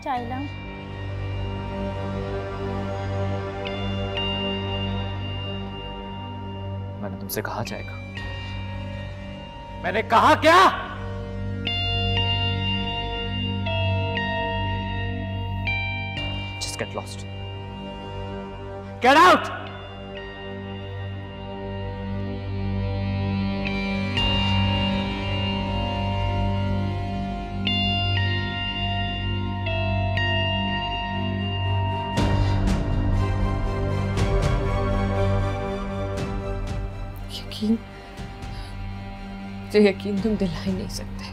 चाय लाऊं? मैंने तुमसे कहा जाएगा, मैंने कहा क्या? Just get lost. Get out! मुझे यकीन तुम दिला ही नहीं सकते,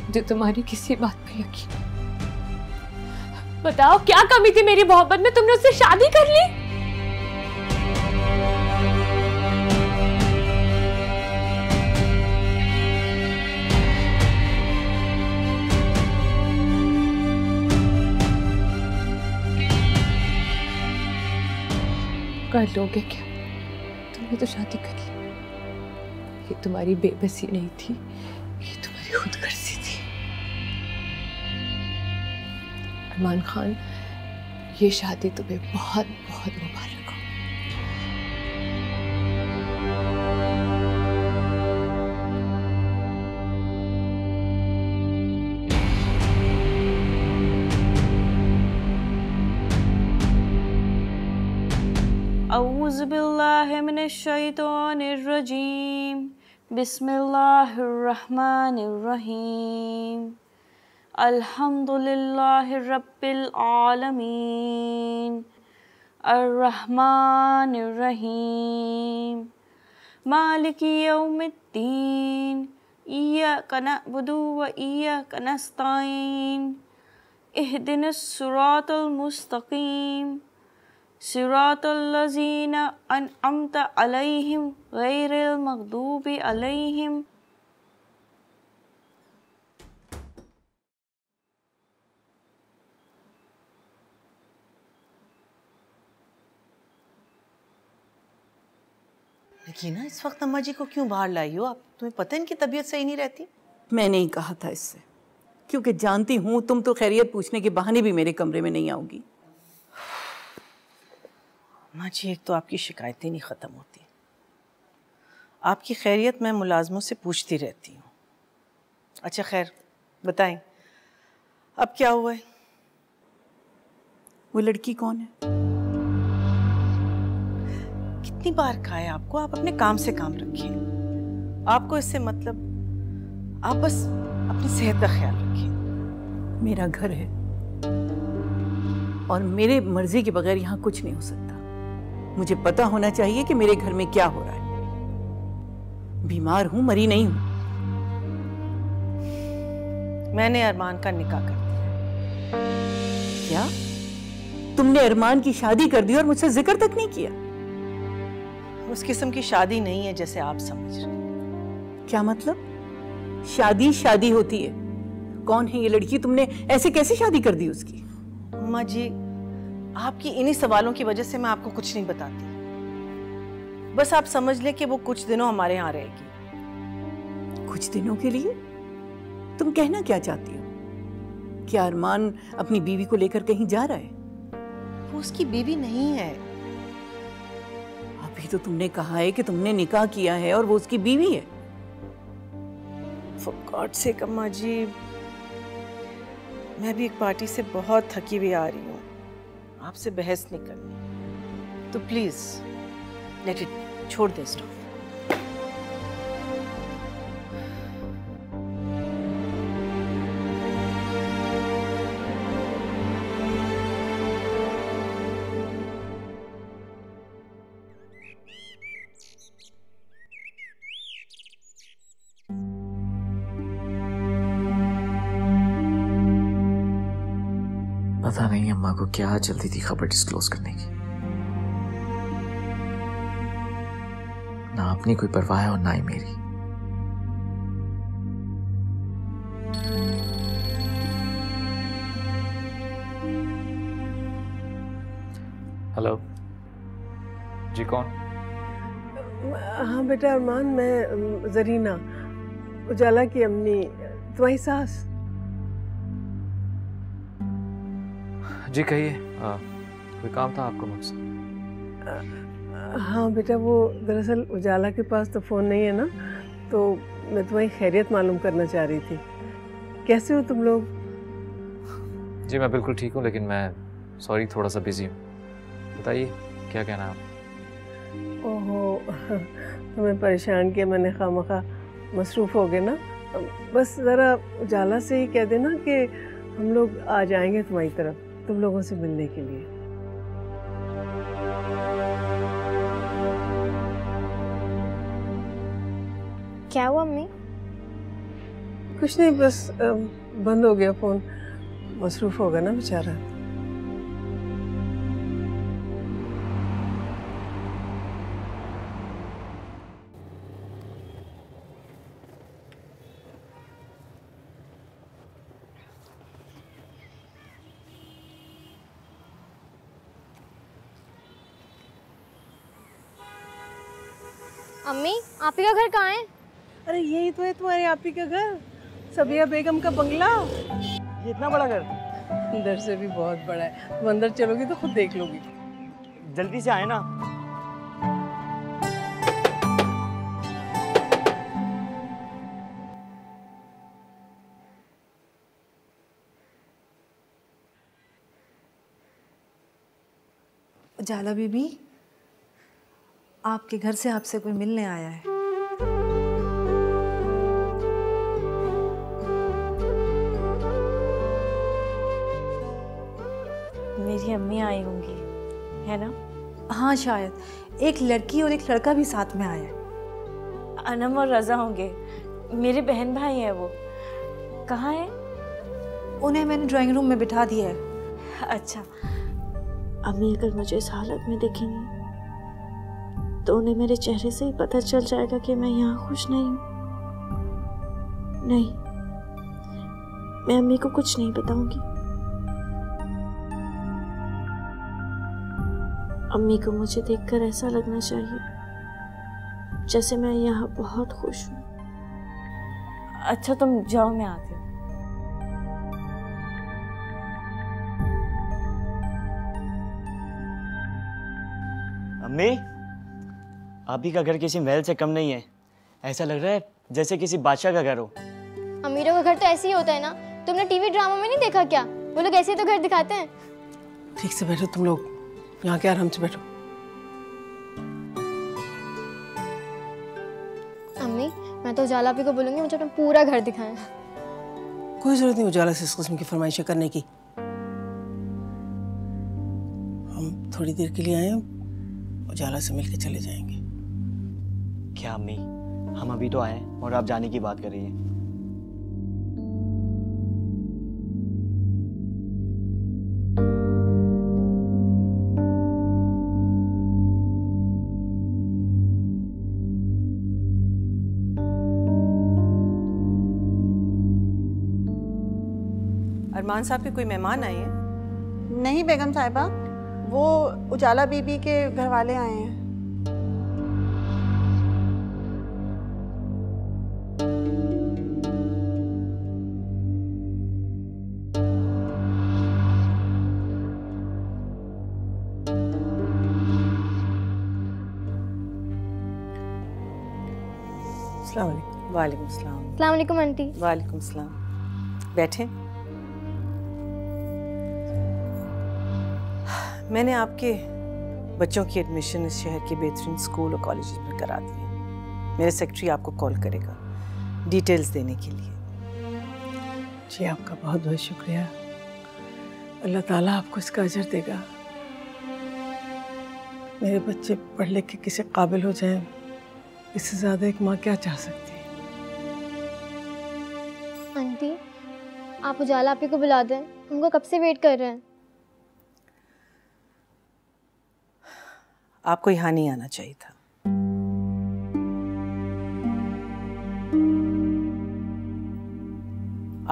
मुझे तुम्हारी किसी बात पे यकीन। बताओ क्या कमी थी मेरी मोहब्बत में, तुमने उससे शादी कर ली? कर लोगे क्या? तुमने तो शादी कर ली। ये तुम्हारी बेबसी नहीं थी, ये तुम्हारी खुदगर्जी थी। अरमान खान, ये शादी तुम्हें बहुत बहुत मुबारक हो। औज़ु बिल्लाहि मिनश शैतानिर रजीम, बिस्मिल्लाहिर्रहमानिर्रहीम, अल्हम्दुलिल्लाहि रब्बिल आलमीन, अर्रहमानिर्रहीम, मालिकी यौमिद्दीन, इय्याका नअबुदु व इय्याका नस्तईन, इहदिनस सिरातल मुस्तकीम, सिरातल्लज़ीना अनअमता अलैहिम गैरिल मग़दूबि अलैहिम। नगीना, इस वक्त अम्मा जी को क्यों बाहर लाई हो आप? तुम्हें पता है इनकी तबीयत सही नहीं रहती। मैंने ही कहा था इससे, क्योंकि जानती हूँ तुम तो खैरियत पूछने के बहाने भी मेरे कमरे में नहीं आओगी। अम्मा जी, एक तो आपकी शिकायतें नहीं ख़त्म होती, आपकी खैरियत मैं मुलाजमों से पूछती रहती हूँ। अच्छा खैर बताएं, अब क्या हुआ है? वो लड़की कौन है? कितनी बार कहा है आपको, आप अपने काम से काम रखिए। आपको इससे मतलब, आप बस अपनी सेहत का ख्याल रखिए। मेरा घर है और मेरे मर्जी के बगैर यहाँ कुछ नहीं हो सकता। मुझे पता होना चाहिए कि मेरे घर में क्या हो रहा है। बीमार हूं, मरी नहीं हूं। मैंने अरमान का निकाह कर दिया। क्या? तुमने अरमान की शादी कर दी और मुझसे जिक्र तक नहीं किया? उस किस्म की शादी नहीं है जैसे आप समझ रहे। क्या मतलब? शादी शादी होती है। कौन है ये लड़की? तुमने ऐसे कैसे शादी कर दी उसकी? अम्मा जी, आपकी इन्हीं सवालों की वजह से मैं आपको कुछ नहीं बताती। बस आप समझ लें कि वो कुछ दिनों हमारे यहाँ रहेगी। कुछ दिनों के लिए? तुम कहना क्या चाहती हो? क्या अरमान अपनी बीवी को लेकर कहीं जा रहा है? वो उसकी बीवी नहीं है। अभी तो तुमने कहा है कि तुमने निकाह किया है और वो उसकी बीवी है। For God's sake अम्मा जी, मैं भी एक पार्टी से बहुत थकी हुई आ रही हूँ, आपसे बहस नहीं करनी, तो प्लीज लेट इट, छोड़ दे स्टॉप। पता नहीं अम्मा को क्या जल्दी थी खबर डिस्क्लोज करने की। ना अपनी कोई परवाह है और ना ही मेरी। हेलो जी, कौन? हाँ बेटा अरमान, मैं जरीना, उजाला की अम्मी, तुम्हारी सास। जी कहिए, कोई काम था आपको मुझसे? हाँ बेटा, वो दरअसल उजाला के पास तो फ़ोन नहीं है ना, तो मैं तुम्हारी खैरियत मालूम करना चाह रही थी। कैसे हो तुम लोग? जी मैं बिल्कुल ठीक हूँ, लेकिन मैं सॉरी थोड़ा सा बिजी हूँ। बताइए क्या कहना है आप? ओहो, तुम्हें परेशान किया मैंने, खामखा मसरूफ़ हो गए ना। बस ज़रा उजाला से ही कह देना कि हम लोग आ जाएंगे तुम्हारी तरफ, तुम लोगों से मिलने के लिए। क्या हुआ अम्मी? कुछ नहीं, बस बंद हो गया फ़ोन, मसरूफ़ होगा ना बेचारा। अम्मी, आप ही का घर कहाँ है? अरे यही तो है तुम्हारे आप ही का घर, सबिया बेगम का बंगला। ये इतना बड़ा घर? अंदर से भी बहुत बड़ा है, तुम अंदर चलोगी तो खुद देख लोगी। जल्दी से आए ना। उजाला बीबी, आपके घर से आपसे कोई मिलने आया है। मेरी अम्मी आई होंगी, है ना? हाँ शायद, एक लड़की और एक लड़का भी साथ में आया है। अनम और रज़ा होंगे, मेरे बहन भाई हैं वो। कहाँ है? उन्हें मैंने ड्राइंग रूम में बिठा दिया है। अच्छा, अम्मी अगर मुझे इस हालत में देखेंगी तो उन्हें मेरे चेहरे से ही पता चल जाएगा कि मैं यहाँ खुश नहीं हूँ। नहीं, मैं अम्मी को कुछ नहीं बताऊंगी। अम्मी को मुझे देखकर ऐसा लगना चाहिए जैसे मैं यहाँ बहुत खुश हूँ। अच्छा तुम जाओ, मैं आती हूँ। अम्मी, आप ही का घर किसी महल से कम नहीं है। ऐसा लग रहा है जैसे किसी बादशाह का घर हो। अमीरों का घर तो ऐसे ही होता है ना। तुमने टीवी ड्रामा में नहीं देखा क्या? वो लोग ऐसे ही तो घर दिखाते हैं। ठीक से बैठो तुम लोग, यहाँ के आराम से बैठो। अम्मी, मैं तो उजाला भी को बोलूंगी मुझे अपना पूरा घर दिखाएं। कोई जरूरत नहीं उजाला से इस किस्म की फरमाइशें करने की। हम थोड़ी देर के लिए आए, उजाला से मिलके चले जाएंगे। क्या अम्मी, हम अभी तो आए और आप जाने की बात कर रही हैं। अरमान साहब के कोई मेहमान आए हैं? नहीं बेगम साहिबा, वो उजाला बीबी के घर वाले आए हैं। अस्सलाम वालेकुम। वालेकुम सलाम। अस्सलाम वालेकुम आंटी। वालेकुम सलाम। बैठे। मैंने आपके बच्चों की एडमिशन इस शहर के बेहतरीन स्कूल और कॉलेजेस में करा दी है। मेरे सेक्रेटरी आपको कॉल करेगा डिटेल्स देने के लिए। जी आपका बहुत बहुत शुक्रिया। अल्लाह ताला आपको इसका अजर देगा। मेरे बच्चे पढ़ लिख के किसी काबिल हो जाएं, इससे ज़्यादा एक माँ क्या चाह सकती है। आंटी, आप उजाला आपी को बुला दें, हमको कब से वेट कर रहे हैं। आपको यहाँ नहीं आना चाहिए था।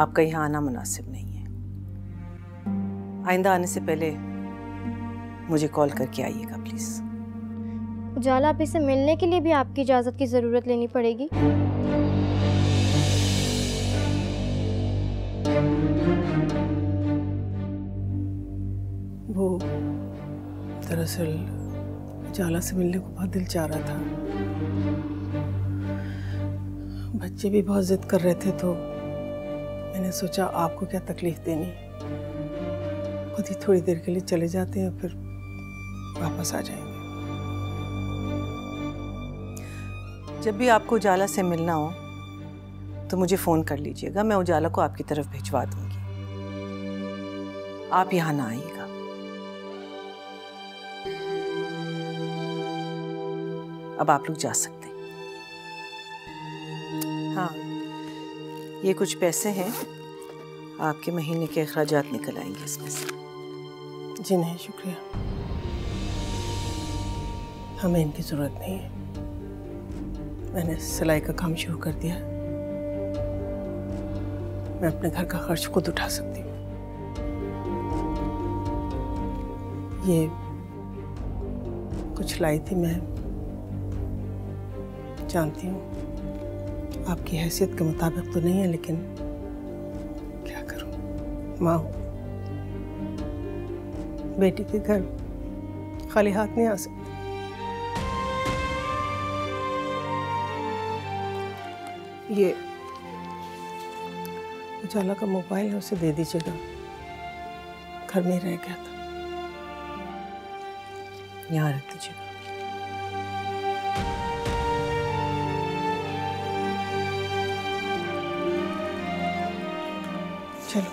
आपका यहाँ आना मुनासिब नहीं है। आइंदा आने से पहले मुझे कॉल करके आइएगा प्लीज। उजाला आपी से मिलने के लिए भी आपकी इजाज़त की ज़रूरत लेनी पड़ेगी। वो दरअसल उजाला से मिलने को बहुत दिल चाह रहा था। बच्चे भी बहुत जिद कर रहे थे, तो मैंने सोचा आपको क्या तकलीफ देनी, खुद ही थोड़ी देर के लिए चले जाते हैं, फिर वापस आ जाएंगे। जब भी आपको उजाला से मिलना हो तो मुझे फ़ोन कर लीजिएगा, मैं उजाला को आपकी तरफ भिजवा दूंगी। आप यहाँ ना आइएगा। अब आप लोग जा सकते हैं। हाँ, ये कुछ पैसे हैं, आपके महीने के अखराजात निकल आएंगे इसमें से। जी नहीं, शुक्रिया, हमें इनकी ज़रूरत नहीं है। मैंने सिलाई का काम शुरू कर दिया, मैं अपने घर का खर्च खुद उठा सकती हूँ। ये कुछ लाई थी, मैं जानती हूँ आपकी हैसियत के मुताबिक तो नहीं है, लेकिन क्या करूँ, माँ हूँ, बेटी के घर खाली हाथ नहीं आ सकती। ये उजाला का मोबाइल है, उसे दे दीजिएगा, घर में ही रह गया था, यहाँ रख दीजिएगा। चलो।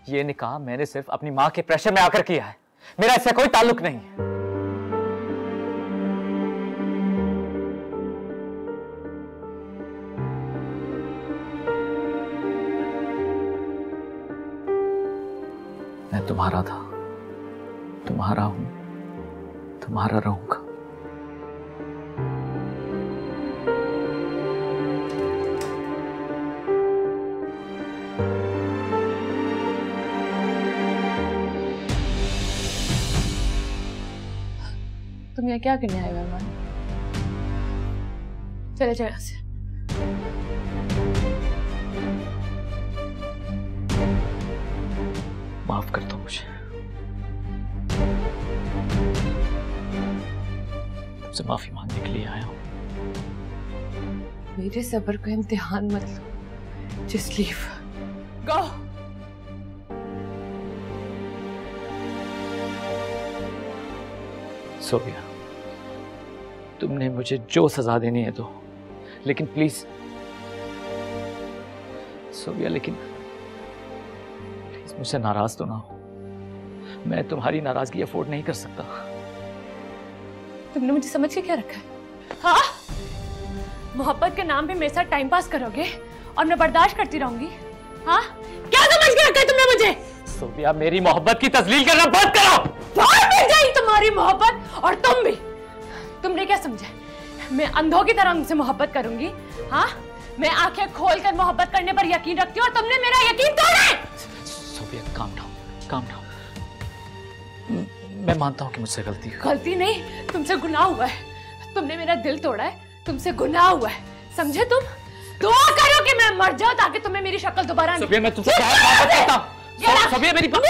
ये निकाह मैंने सिर्फ अपनी माँ के प्रेशर में आकर किया है, मेरा इससे कोई ताल्लुक नहीं है। मैं तुम्हारा था, तुम्हारा हूं, तुम्हारा रहूंगा। तुम यहाँ क्या करने आए मेहमान? चले जाओ यहाँ से। माफ कर दो मुझे, तुमसे माफी मांगने के लिए आया हूं। मेरे सब्र का इम्तिहान मत लो, जस्ट लीव, गो। सोफिया, तुमने मुझे जो सजा देनी है दो, लेकिन प्लीज सोफिया, लेकिन प्लीज मुझसे नाराज तो ना हो। मैं तुम्हारी नाराजगी अफोर्ड नहीं कर सकता। तुमने मुझे समझ के क्या रखा है? हाँ, मोहब्बत के नाम पे मेरे साथ टाइम पास करोगे और मैं बर्दाश्त करती रहूंगी? हाँ, क्या समझ के रखा है तुमने मुझे? सोफिया, मेरी मोहब्बत की तस्लील करना बंद करो। बाहर मिल जाएगी तुम्हारी मोहब्बत, और तुम भी। तुमने क्या समझा? मैं अंधों की तरह उनसे मोहब्बत करूंगी? हाँ, मैं आंखें खोलकर मोहब्बत करने पर यकीन रखती हूँ और तुमने मेरा यकीन तोड़ा है। Sophia, calm down, calm down. मैं मानता हूँ कि मुझसे गलती हुई। गलती नहीं, तुमसे गुनाह हुआ है। तुमने मेरा दिल तोड़ा है, तुमसे गुनाह हुआ है, समझे? तुम दुआ करो कि मैं मर जाऊं ताकि तुम्हें मेरी शक्ल दोबारा नहीं। सोफिया, मैं तुमसे मोहब्बत करता हूं। सोफिया, मेरी बात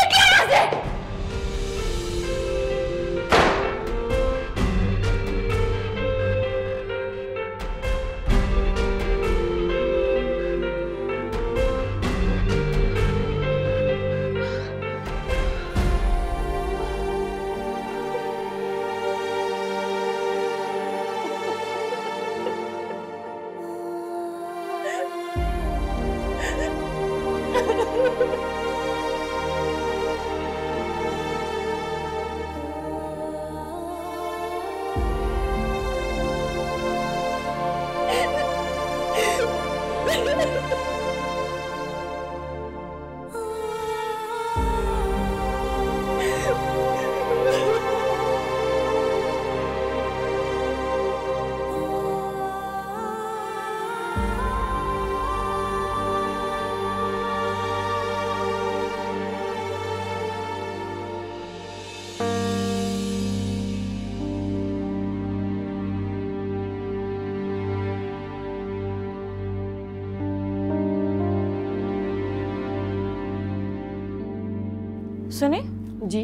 सुने जी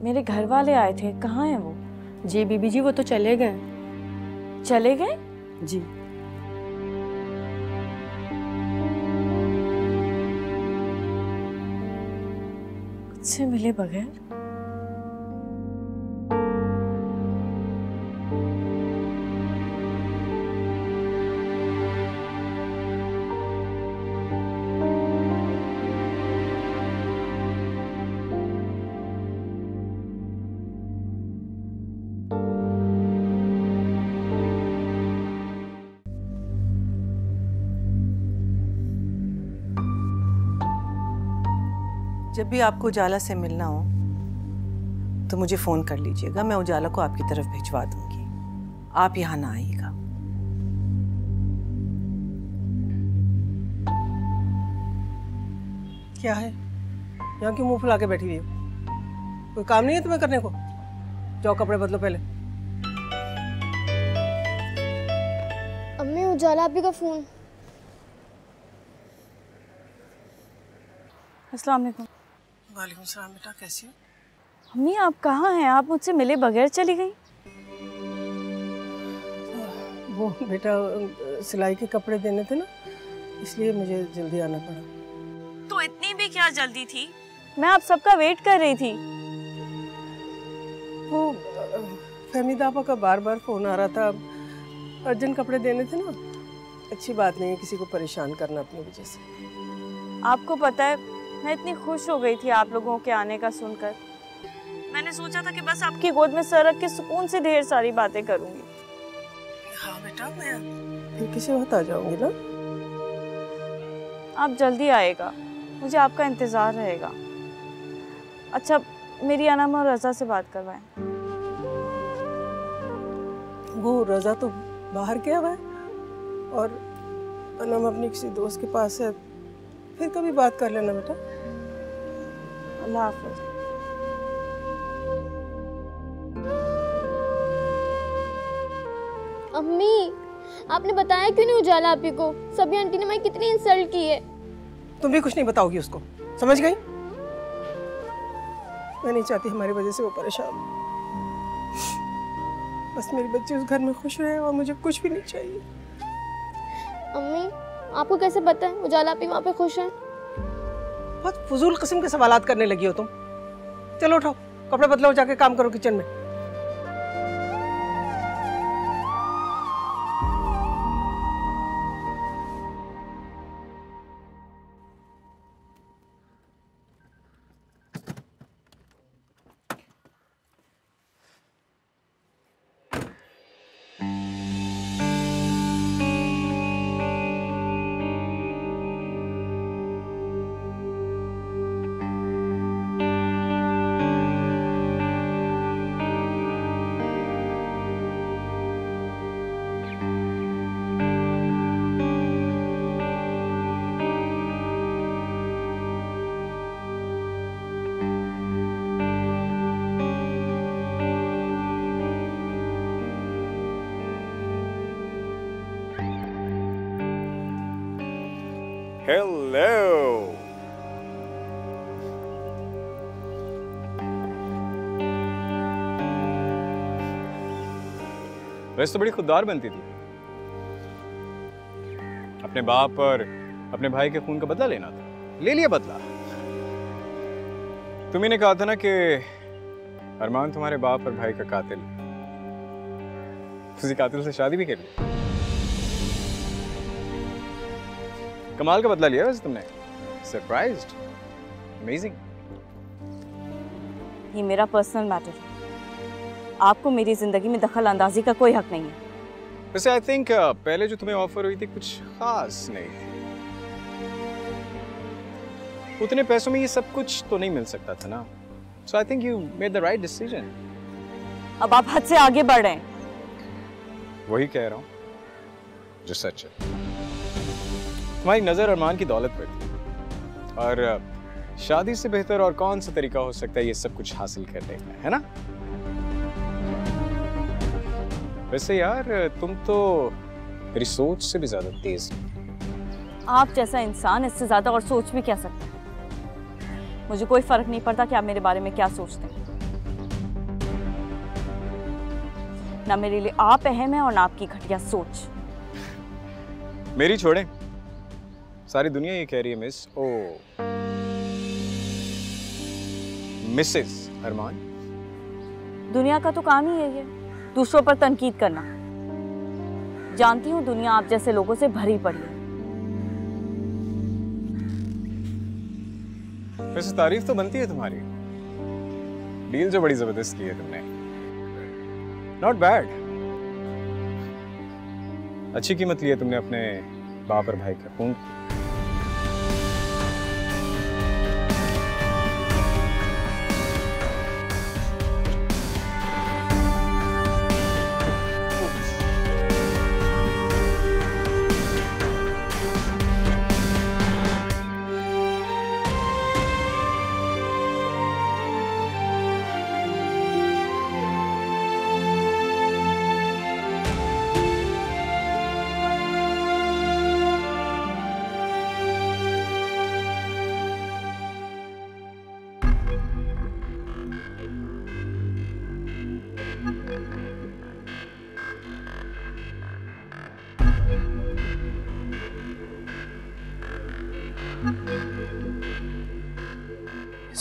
मेरे घर वाले आए थे, कहाँ हैं वो? जी बीबी जी वो तो चले गए। चले गए? जी मुझसे मिले बगैर? जब भी आपको उजाला से मिलना हो तो मुझे फ़ोन कर लीजिएगा, मैं उजाला को आपकी तरफ भिजवा दूंगी। आप यहाँ ना आइएगा। क्या है यहाँ क्यों मुंह फुला के बैठी हुई हो? कोई काम नहीं है तुम्हें करने को? जाओ कपड़े बदलो पहले। अम्मी उजाला आपी का फोन। अस्सलाम वालेकुम। वालेकुम सलाम बेटा, कैसी हो? अम्मी आप कहाँ हैं? आप मुझसे मिले बगैर चली गई। वो बेटा सिलाई के कपड़े देने थे ना, इसलिए मुझे जल्दी आना पड़ा। तो इतनी भी क्या जल्दी थी? मैं आप सबका वेट कर रही थी। वो फहमीदा आपा का बार बार फोन आ रहा था, अर्जेंट कपड़े देने थे ना। अच्छी बात नहीं है किसी को परेशान करना अपनी वजह से। आपको पता है मैं इतनी खुश हो गई थी आप लोगों के आने का सुनकर। मैंने सोचा था कि बस आपकी गोद में सर रख के सुकून से ढेर सारी बातें करूंगी। हाँ बेटा, मैं फिर किसी वक्त आ जाऊंगी ना। आप जल्दी आएगा, मुझे आपका इंतजार रहेगा। अच्छा मेरी अनम और रजा से बात करवाएं। वो रजा तो बाहर गया हुआ है और अनम अपनी किसी दोस्त के पास है। फिर कभी बात कर लेना बेटा। अल्लाह हाफ़िज़। अम्मी आपने बताया क्यों नहीं उजाला आपी को? सभी आंटी ने मैं कितनी इंसल्ट की है। तुम भी कुछ नहीं बताओगी उसको, समझ गई? मैं नहीं चाहती हमारी वजह से वो परेशान। बस मेरी बच्ची उस घर में खुश रहे और मुझे कुछ भी नहीं चाहिए। अम्मी आपको कैसे पता है उजाला आपी वहाँ पे खुश है? बहुत फजूल किस्म के सवालात करने लगी हो तुम। चलो उठाओ, कपड़े बदलो, जाके काम करो किचन में। Hello. वैसे तो बड़ी खुददार बनती थी। अपने बाप और अपने भाई के खून का बदला लेना था, ले लिया बदला। तुम्ही ने कहा था ना कि अरमान तुम्हारे बाप और भाई का कातिल, उसी कातिल से शादी भी कर ली। कमाल का बदला लिया वैसे तुमने। Surprised, amazing. ये मेरा पर्सनल मैटर है, आपको मेरी जिंदगी में दखल अंदाजी का कोई हक नहीं है। वैसे आई थिंक पहले जो तुम्हें ऑफर हुई थी कुछ खास नहीं थी। उतने पैसों में ये सब कुछ तो नहीं मिल सकता था ना। So I think you made the right decision. अब आप हद से आगे बढ़ रहे हैं। वही कह रहा हूँ जो सच है। तुम्हारी नजर अरमान की दौलत पर थी और शादी से बेहतर और कौन सा तरीका हो सकता है ये सब कुछ हासिल करने का, है ना? वैसे यार तुम तो मेरी सोच से भी ज्यादा तेज हो। आप जैसा इंसान इससे ज्यादा और सोच भी क्या सकता है? मुझे कोई फर्क नहीं पड़ता कि आप मेरे बारे में क्या सोचते हैं। ना मेरे लिए आप अहम है और ना आपकी घटिया सोच। मेरी छोड़े, सारी दुनिया ये कह रही है मिस ओ मिसेस अरमान। दुनिया का तो काम ही यही है, दूसरों पर तनकीद करना। जानती हूँ दुनिया आप जैसे लोगों से भरी पड़ी है। वैसे तारीफ तो बनती है तुम्हारी, डील जो बड़ी जबरदस्त की है तुमने, नॉट बैड। अच्छी कीमत ली है तुमने अपने बाप और भाई का खून।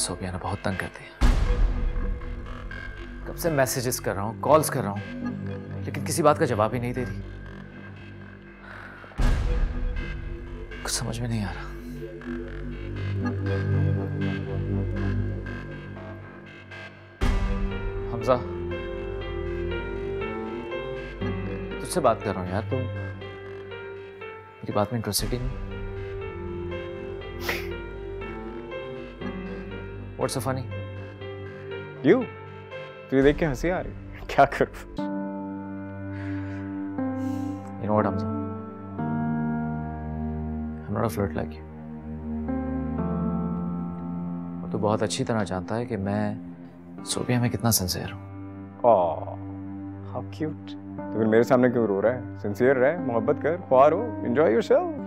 सोबिया ना बहुत तंग करती है। कब से मैसेजेस कर रहा हूँ, कॉल्स कर रहा हूँ, लेकिन किसी बात का जवाब ही नहीं दे रही। कुछ समझ में नहीं आ रहा। हमजा, तुझसे बात कर रहा हूँ यार, तुम मेरी बात में इंटरेस्टेड ही नहीं। What's so funny? You? तुझे देख के हंसी आ रही? क्या करूं? You know what, Hamza? I'm not a flirt like you. और तू बहुत अच्छी तरह जानता है कि मैं सोबिया में कितना सिंसियर हूँ। Oh, how cute. तो फिर मेरे सामने क्यों रो रहा है? सिंसियर रहे, मोहब्बत कर, ख्वार हो, enjoy yourself.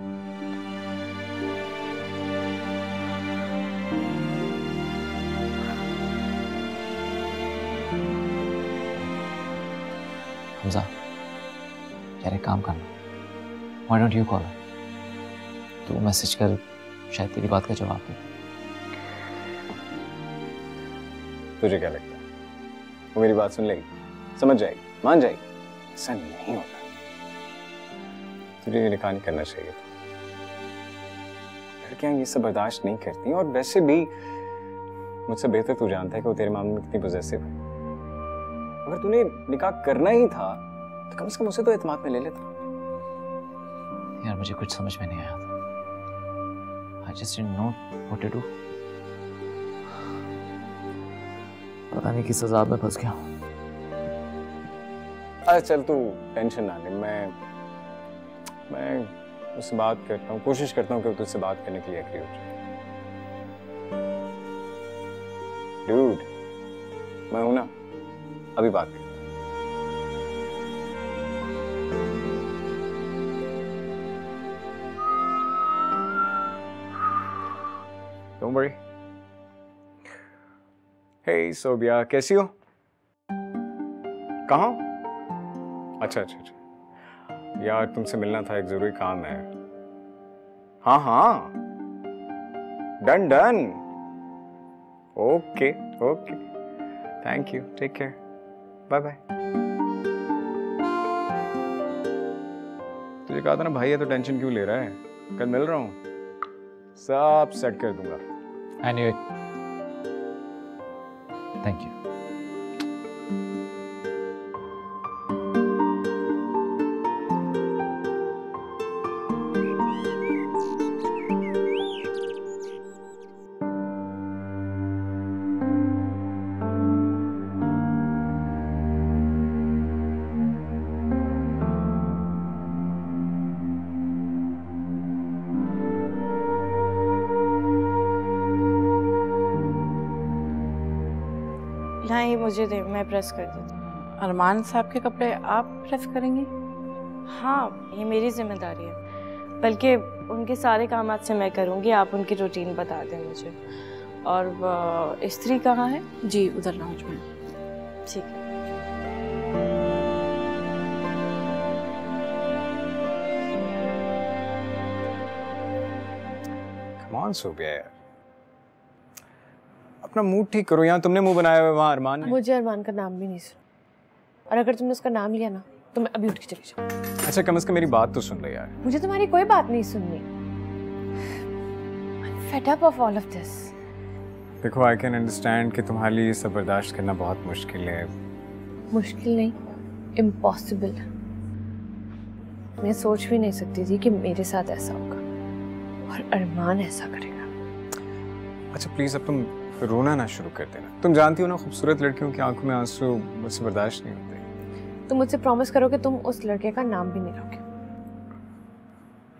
हमजा, यार एक काम करना, Why don't you call her? तू मैसेज कर, शायद तेरी बात का जवाब दे। तुझे क्या लगता है वो मेरी बात सुन लेगी, समझ जाएगी, मान जाएगी? ऐसा नहीं होता। तुझे ये निकाह नहीं करना चाहिए था। लड़कियां ये सब बर्दाश्त नहीं करती, और वैसे भी मुझसे बेहतर तू जानता है कि वो तेरे मामले में कितनी पॉजेसिव है। अगर तूने निकाह करना ही था तो कम से कम उसे तो एतमाद में ले लेता। यार मुझे कुछ समझ में नहीं आया था। I just didn't know what to do. पता नहीं किस अज़ाब में फंस गया हूँ। अरे चल तू टेंशन ना ले, मैं उससे बात करता हूँ, कोशिश करता हूँ कि तुझसे बात करने के लिए एग्री हो जाए। डूड, मैं हूं ना, अभी बात कर। Don't worry. Hey सोबिया, कैसी हो? कहाँ? अच्छा अच्छा अच्छा, यार तुमसे मिलना था, एक जरूरी काम है। हाँ हाँ, done done. Okay okay, thank you, take care, bye bye. तुझे कहा था ना भाई है तो टेंशन क्यों ले रहा है? कल मिल रहा हूँ, सब सेट कर दूंगा। I knew it. Thank you. नहीं, मुझे दे, मैं प्रेस कर देती हूँ। अरमान साहब के कपड़े आप प्रेस करेंगी? हाँ, ये मेरी जिम्मेदारी है, बल्कि उनके सारे काम आज से मैं करूँगी। आप उनकी रूटीन बता दें मुझे, और स्त्री कहाँ है? जी उधर लाउंज में। ठीक है। Come on, सोबिया यार, अपना मूड ठीक करो। यहाँ तुमने मुंह बनाया हुआ है, वहाँ अरमान है। मुझे अरमान का नाम भी नहीं सुना, और अगर तुमने उसका नाम लिया ना तो मैं अभी उठ के चली जाऊँ। अच्छा कम से कम मेरी बात तो सुन ले यार। मुझे तुम्हारी कोई बात नहीं सुननी। I'm fed up of all of this. देखो आई कैन अंडरस्टैंड कि तुम्हारे लिए सब बर्दाश्त करना बहुत मुश्किल है। मुश्किल नहीं, इम्पॉसिबल। मैं सोच भी नहीं सकती थी कि मेरे साथ ऐसा होगा और अरमान ऐसा करेगा। अच्छा प्लीज अब तुम रोना ना शुरू कर देना। तुम जानती हो ना खूबसूरत लड़कियों की आंखों में आंसू मुझसे बर्दाश्त नहीं होते। तुम मुझसे प्रॉमिस करो कि तुम उस लड़के का नाम भी नहीं लोगे।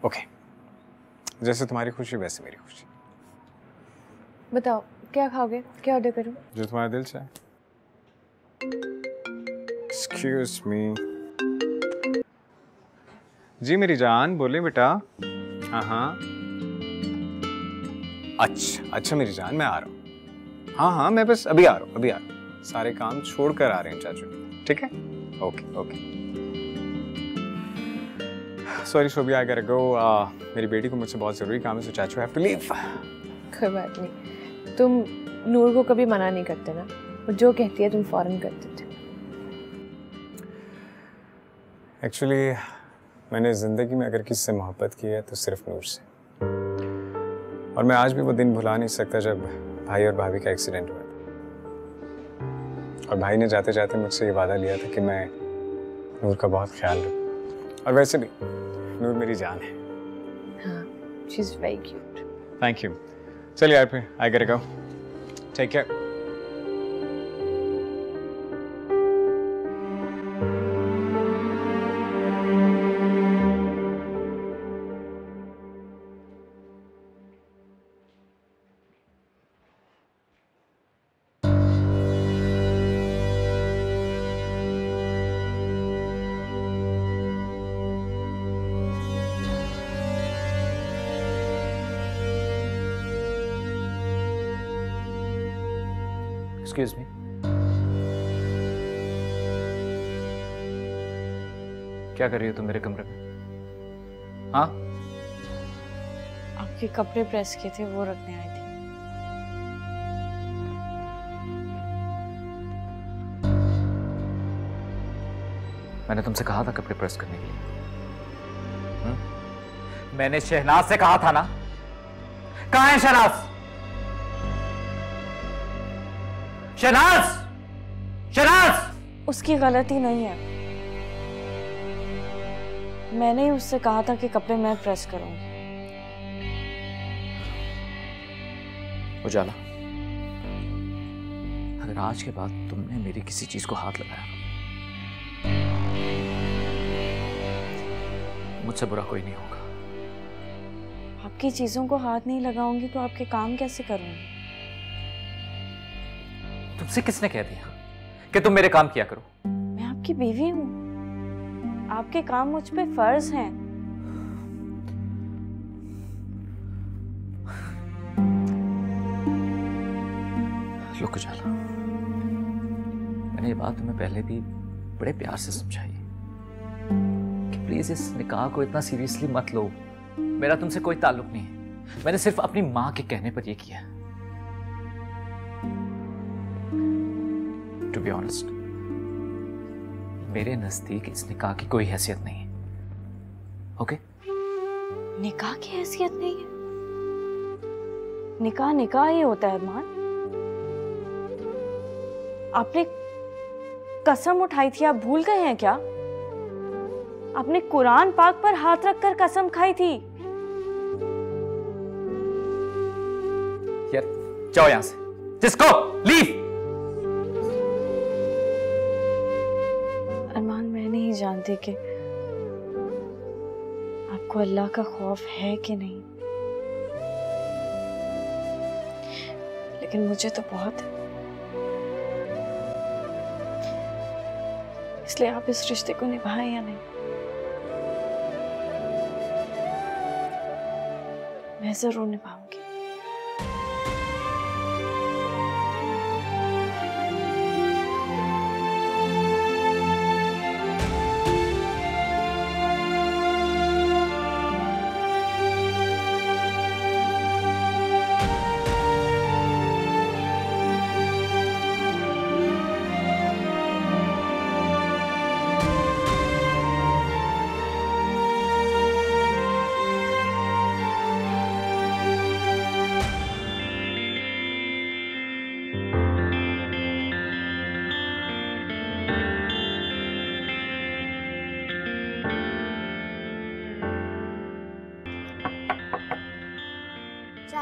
ओके, जैसे तुम्हारी खुशी वैसे मेरी खुशी। बताओ क्या खाओगे, क्या ऑर्डर करूं? जो तुम्हारा दिल चाहे। Excuse me. जी मेरी जान, बोले बेटा। हाँ हाँ अच्छा मेरी जान, मैं आ रहा हूँ। हाँ मैं बस अभी आ रहा हूँ, अभी आ रहा हूँ। सारे काम छोड़ कर आ रहे हैं चाचू, ठीक है? Okay. Sorry Shobhiya, I got to go. मेरी बेटी को मुझसे बहुत जरूरी काम है, सो चाचू हैव टू लीव। कोई बात नहीं, तुम नूर को कभी मना नहीं करते ना, वो जो कहती है तुम फौरन कर देते। एक्चुअली मैंने जिंदगी में अगर किसी से मोहब्बत की है तो सिर्फ नूर से, और मैं आज भी वो दिन भुला नहीं सकता जब भाई और भाभी का एक्सीडेंट हुआ था। और भाई ने जाते जाते मुझसे ये वादा लिया था कि मैं नूर का बहुत ख्याल रखूं। और वैसे भी नूर मेरी जान है। हाँ, she is very cute. Thank you. चलिए यार फिर, I got to go. Take care. Excuse me. क्या कर रही हो तुम मेरे कमरे में? हाँ? आपके कपड़े प्रेस किए थे, वो रखने आई थी। मैंने तुमसे कहा था कपड़े प्रेस करने के लिए। मैंने शहनाज से कहा था ना। कहाँ है शहनाज? शहनाज! उसकी गलती नहीं है, मैंने ही उससे कहा था कि कपड़े मैं प्रेस करूंगी। उजाला, अगर आज के बाद तुमने मेरी किसी चीज को हाथ लगाया, मुझसे बुरा कोई नहीं होगा। आपकी चीजों को हाथ नहीं लगाऊंगी तो आपके काम कैसे करूंगी? तुमसे किसने कह दिया कि तुम मेरे काम किया करो? मैं आपकी बीवी हूँ, आपके काम मुझ पे फर्ज हैं। लोग उजाला, मैंने ये बात तुम्हें पहले भी बड़े प्यार से समझाई कि प्लीज इस निकाह को इतना सीरियसली मत लो। मेरा तुमसे कोई ताल्लुक नहीं है, मैंने सिर्फ अपनी माँ के कहने पर यह किया। टू बी ऑनेस्ट, मेरे नजदीक इस निकाह की कोई हैसियत नहीं है। ओके? निकाह की हैसियत नहीं है? निकाह निकाह ही होता है अरमान। आपने कसम उठाई थी, आप भूल गए हैं क्या? आपने कुरान पाक पर हाथ रखकर कसम खाई थी। यार जाओ यहां से, जिसको लीव। अरमान, मैं नहीं जानती कि आपको अल्लाह का खौफ है कि नहीं, लेकिन मुझे तो बहुत है। इसलिए आप इस रिश्ते को निभाएं या नहीं? मैं जरूर निभाऊंगी।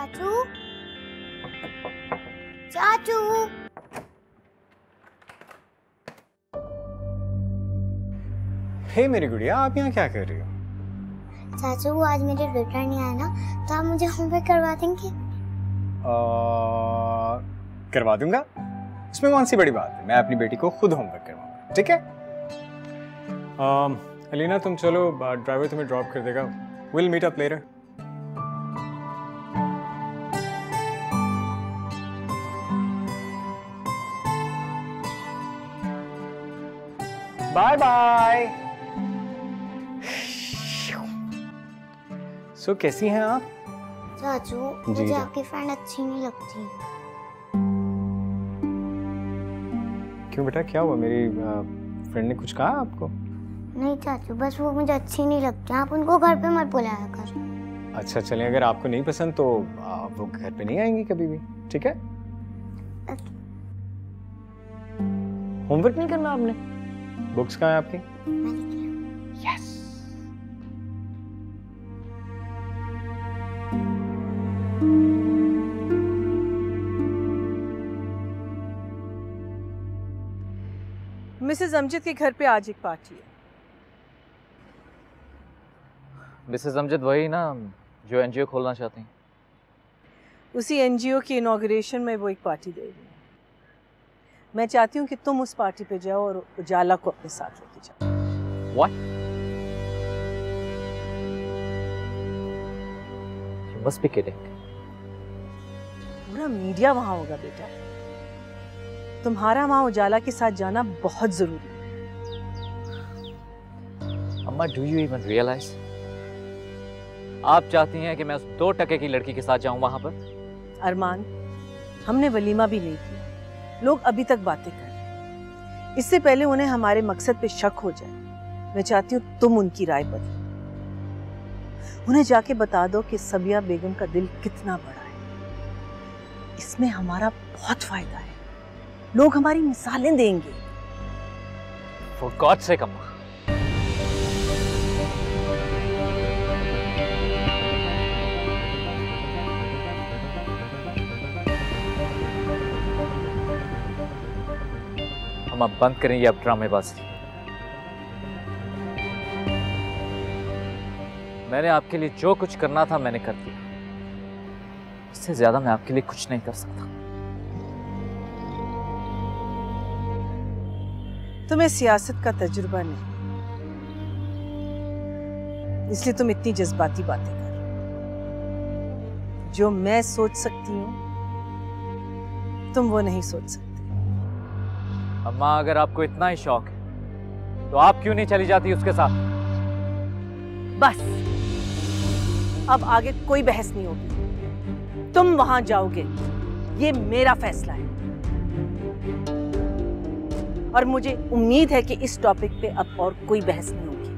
चाचू, चाचू। हे मेरी गुड़िया, आप यहाँ क्या कर रही हो? चाचू वो आज मेरे बेटा नहीं आया ना, तो आप मुझे होमवर्क करवा देंगे? करवा दूंगा, इसमें कौन सी बड़ी बात है। मैं अपनी बेटी को खुद होमवर्क करवाऊंगा, ठीक है? अलीना तुम चलो, ड्राइवर तुम्हें ड्रॉप कर देगा। Will meet up later. Bye bye. So कैसी हैं आप? चाचू मुझे आपकी फ्रेंड अच्छी नहीं लगती। क्यों बेटा, क्या हुआ? मेरी फ्रेंड ने कुछ कहा आपको? नहीं चाचू, बस वो मुझे अच्छी नहीं लगती। आप उनको घर पे मत बुलाया कर। अच्छा चलें, अगर आपको नहीं पसंद तो वो घर पे नहीं आएंगी कभी भी, ठीक है? होमवर्क नहीं करना आपने? बुक्स कहाँ है आपकी? यस। मिसेस अमजद के घर पे आज एक पार्टी है। मिसेस अमजद वही ना जो एनजीओ खोलना चाहती हैं? उसी एनजीओ की इनॉग्रेशन में वो एक पार्टी दे रही है। मैं चाहती हूँ कि तुम उस पार्टी पे जाओ और उजाला को अपने साथ लेके जाओ। What? You must be kidding. पूरा मीडिया वहाँ होगा बेटा। तुम्हारा वहाँ उजाला के साथ जाना बहुत जरूरी है। अम्मा, do you even realize? आप चाहती हैं कि मैं उस 2 टके की लड़की के साथ जाऊं वहां पर? अरमान, हमने वलीमा भी नहीं किया, लोग अभी तक बातें कर रहे हैं। इससे पहले उन्हें हमारे मकसद पे शक हो जाए, मैं चाहती हूँ तुम उनकी राय बदलो। उन्हें जाके बता दो कि सबिया बेगम का दिल कितना बड़ा है। इसमें हमारा बहुत फायदा है, लोग हमारी मिसालें देंगे। For God's sake, अम्मा। अम्मा बंद करें ये अब ड्रामेबाजी। मैंने आपके लिए जो कुछ करना था मैंने कर दिया। इससे ज्यादा मैं आपके लिए कुछ नहीं कर सकता। तुम्हें सियासत का तजुर्बा नहीं, इसलिए तुम इतनी जज्बाती बातें कर रहे हो। जो मैं सोच सकती हूँ तुम वो नहीं सोच सकते। अम्मा, अगर आपको इतना ही शौक है तो आप क्यों नहीं चली जाती उसके साथ? बस अब आगे कोई बहस नहीं होगी। तुम वहां जाओगे, ये मेरा फैसला है और मुझे उम्मीद है कि इस टॉपिक पे अब और कोई बहस नहीं होगी।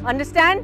अंडरस्टैंड?